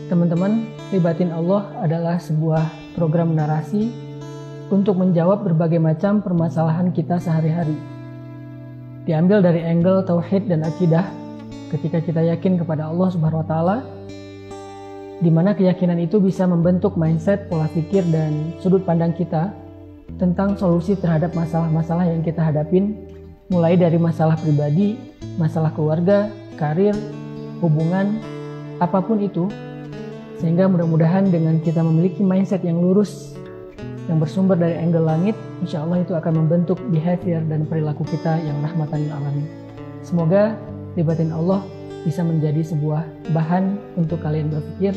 Teman-teman, Libatin Allah adalah sebuah program narasi untuk menjawab berbagai macam permasalahan kita sehari-hari. Diambil dari angle tauhid dan akidah, ketika kita yakin kepada Allah Subhanahu wa Ta'ala, di mana keyakinan itu bisa membentuk mindset, pola pikir, dan sudut pandang kita tentang solusi terhadap masalah-masalah yang kita hadapin, mulai dari masalah pribadi, masalah keluarga, karir, hubungan, apapun itu. Sehingga mudah-mudahan dengan kita memiliki mindset yang lurus, yang bersumber dari angle langit, insya Allah itu akan membentuk behavior dan perilaku kita yang rahmatan lil alamin. Semoga Libatin Allah bisa menjadi sebuah bahan untuk kalian berpikir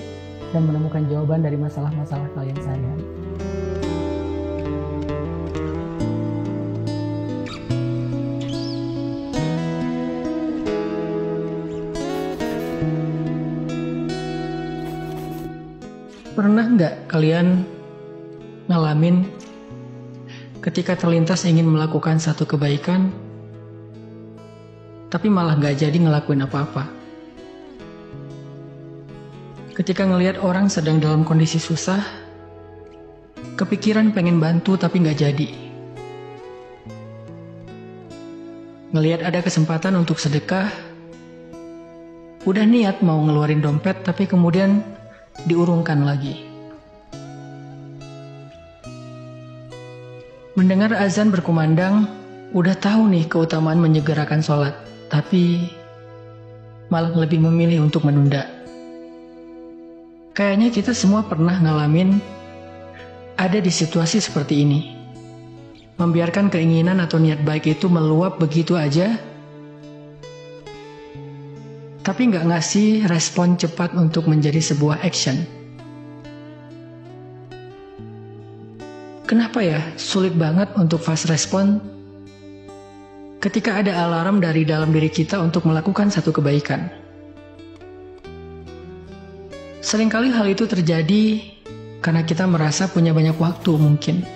dan menemukan jawaban dari masalah-masalah kalian sehari-hari. Pernah nggak kalian ngalamin ketika terlintas ingin melakukan satu kebaikan, tapi malah nggak jadi ngelakuin apa-apa? Ketika ngelihat orang sedang dalam kondisi susah, kepikiran pengen bantu tapi nggak jadi. Ngelihat ada kesempatan untuk sedekah, udah niat mau ngeluarin dompet tapi kemudian diurungkan lagi. Mendengar azan berkumandang, udah tahu nih keutamaan menyegerakan sholat, tapi malah lebih memilih untuk menunda. Kayaknya kita semua pernah ngalamin ada di situasi seperti ini. Membiarkan keinginan atau niat baik itu meluap begitu aja, tapi nggak ngasih respon cepat untuk menjadi sebuah action. Kenapa ya sulit banget untuk fast respon ketika ada alarm dari dalam diri kita untuk melakukan satu kebaikan? Seringkali hal itu terjadi karena kita merasa punya banyak waktu mungkin.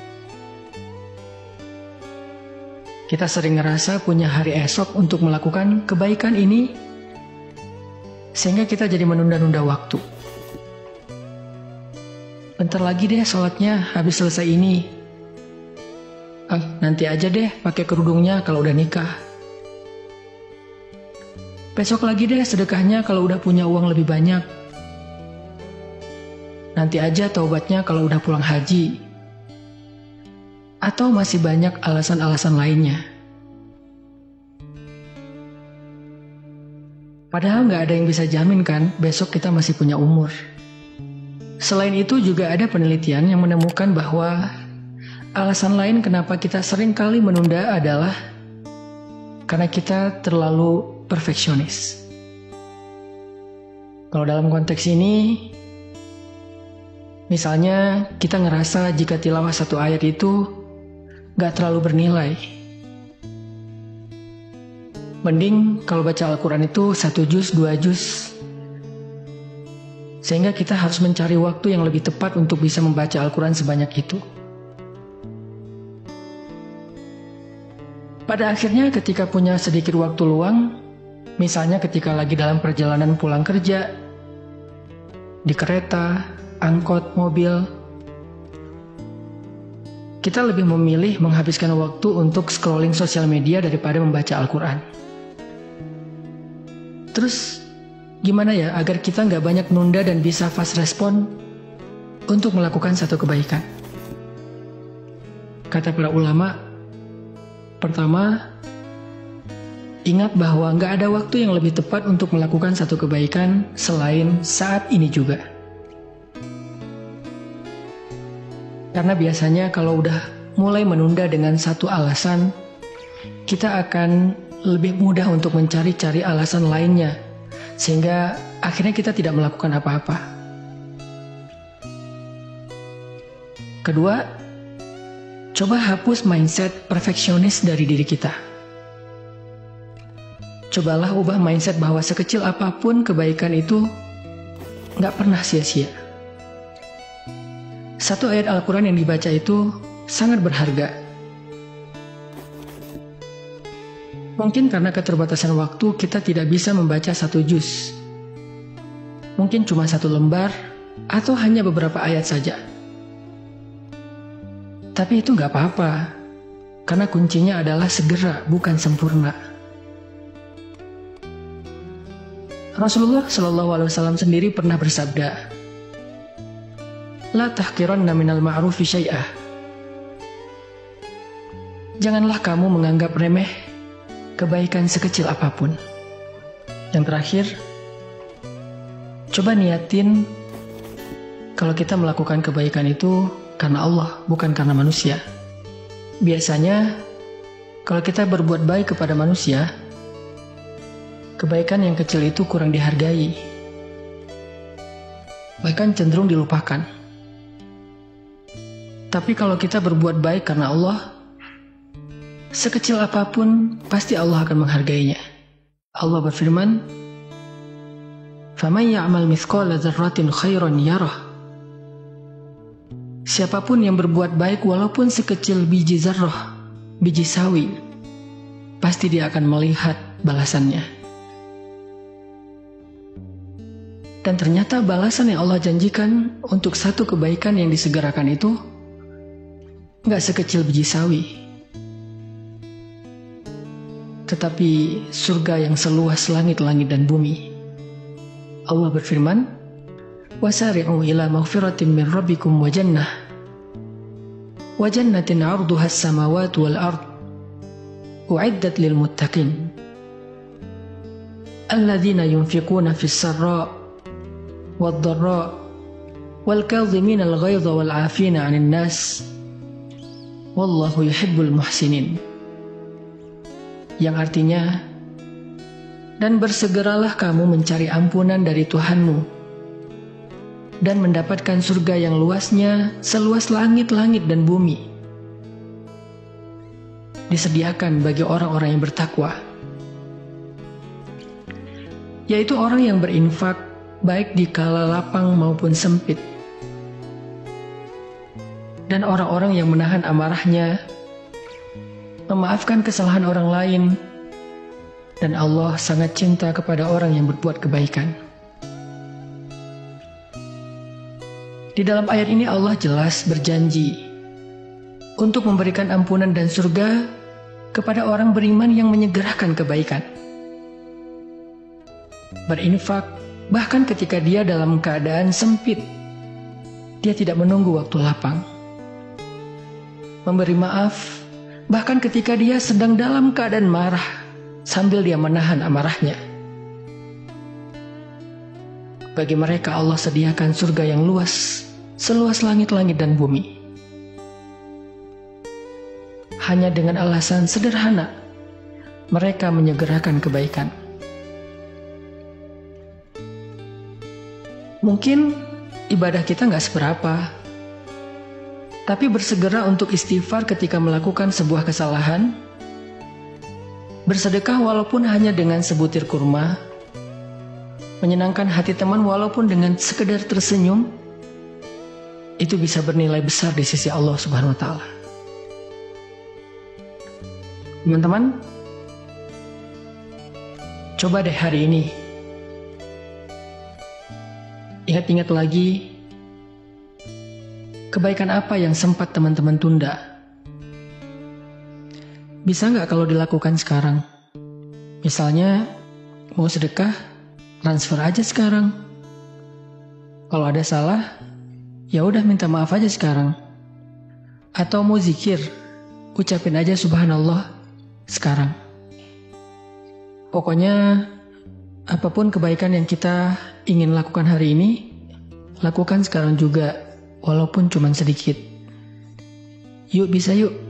Kita sering ngerasa punya hari esok untuk melakukan kebaikan ini, sehingga kita jadi menunda-nunda waktu. Bentar lagi deh sholatnya, habis selesai ini. Nanti aja deh pakai kerudungnya kalau udah nikah. Besok lagi deh sedekahnya kalau udah punya uang lebih banyak. Nanti aja taubatnya kalau udah pulang haji. Atau masih banyak alasan-alasan lainnya. Padahal nggak ada yang bisa jamin kan besok kita masih punya umur. Selain itu juga ada penelitian yang menemukan bahwa alasan lain kenapa kita sering kali menunda adalah karena kita terlalu perfeksionis. Kalau dalam konteks ini, misalnya kita ngerasa jika tilawah satu ayat itu nggak terlalu bernilai. Mending kalau baca Al-Quran itu 1 juz, 2 juz. Sehingga kita harus mencari waktu yang lebih tepat untuk bisa membaca Al-Quran sebanyak itu. Pada akhirnya ketika punya sedikit waktu luang, misalnya ketika lagi dalam perjalanan pulang kerja, di kereta, angkot, mobil, kita lebih memilih menghabiskan waktu untuk scrolling sosial media daripada membaca Al-Quran. Terus gimana ya agar kita nggak banyak nunda dan bisa fast respon untuk melakukan satu kebaikan? Kata para ulama, pertama, ingat bahwa nggak ada waktu yang lebih tepat untuk melakukan satu kebaikan selain saat ini juga. Karena biasanya kalau udah mulai menunda dengan satu alasan, kita akan lebih mudah untuk mencari-cari alasan lainnya, sehingga akhirnya kita tidak melakukan apa-apa. Kedua, coba hapus mindset perfeksionis dari diri kita. Cobalah ubah mindset bahwa sekecil apapun kebaikan itu nggak pernah sia-sia. Satu ayat Al-Quran yang dibaca itu sangat berharga. Mungkin karena keterbatasan waktu kita tidak bisa membaca 1 juz. mungkin cuma 1 lembar atau hanya beberapa ayat saja. Tapi itu nggak apa-apa, karena kuncinya adalah segera, bukan sempurna. Rasulullah SAW sendiri pernah bersabda, "La tahqiranna minal ma'rufi syai'ah." Janganlah kamu menganggap remeh kebaikan sekecil apapun. Yang terakhir, coba niatin kalau kita melakukan kebaikan itu karena Allah, bukan karena manusia. Biasanya, kalau kita berbuat baik kepada manusia, kebaikan yang kecil itu kurang dihargai, bahkan cenderung dilupakan. Tapi kalau kita berbuat baik karena Allah, sekecil apapun pasti Allah akan menghargainya. Allah berfirman, "Faman ya'mal mithqala dzarratin khairan yarah." Siapapun yang berbuat baik walaupun sekecil biji zarrah, biji sawi, pasti dia akan melihat balasannya. Dan ternyata balasan yang Allah janjikan untuk satu kebaikan yang disegerakan itu nggak sekecil biji sawi, tetapi surga yang seluas langit-langit dan bumi. Allah berfirman, "Wasari'u ila maghfiratin min rabbikum wa jannatin 'arduha as-samawati wal ard u'iddat lil muttaqin alladzina yunfiquna fis sarra' wad dharra' wal kadhimina al ghaidha wal 'afina 'anil nas wallahu yuhibbul muhsinin." Yang artinya, dan bersegeralah kamu mencari ampunan dari Tuhanmu dan mendapatkan surga yang luasnya seluas langit-langit dan bumi, disediakan bagi orang-orang yang bertakwa, yaitu orang yang berinfak baik di kala lapang maupun sempit, dan orang-orang yang menahan amarahnya, memaafkan kesalahan orang lain, dan Allah sangat cinta kepada orang yang berbuat kebaikan. Di dalam ayat ini Allah jelas berjanji untuk memberikan ampunan dan surga kepada orang beriman yang menyegerakan kebaikan, berinfak bahkan ketika dia dalam keadaan sempit. Dia tidak menunggu waktu lapang, memberi maaf bahkan ketika dia sedang dalam keadaan marah sambil dia menahan amarahnya. Bagi mereka Allah sediakan surga yang luas seluas langit-langit dan bumi, hanya dengan alasan sederhana, mereka menyegerakan kebaikan. Mungkin ibadah kita nggak seberapa, tapi bersegera untuk istighfar ketika melakukan sebuah kesalahan, bersedekah walaupun hanya dengan sebutir kurma, menyenangkan hati teman walaupun dengan sekedar tersenyum, itu bisa bernilai besar di sisi Allah Subhanahu wa Ta'ala. Teman-teman, coba deh hari ini ingat-ingat lagi kebaikan apa yang sempat teman-teman tunda. Bisa nggak kalau dilakukan sekarang? Misalnya mau sedekah, transfer aja sekarang. Kalau ada salah, ya udah minta maaf aja sekarang. Atau mau zikir, ucapin aja subhanallah sekarang. Pokoknya apapun kebaikan yang kita ingin lakukan hari ini, lakukan sekarang juga, walaupun cuma sedikit. Yuk, bisa yuk.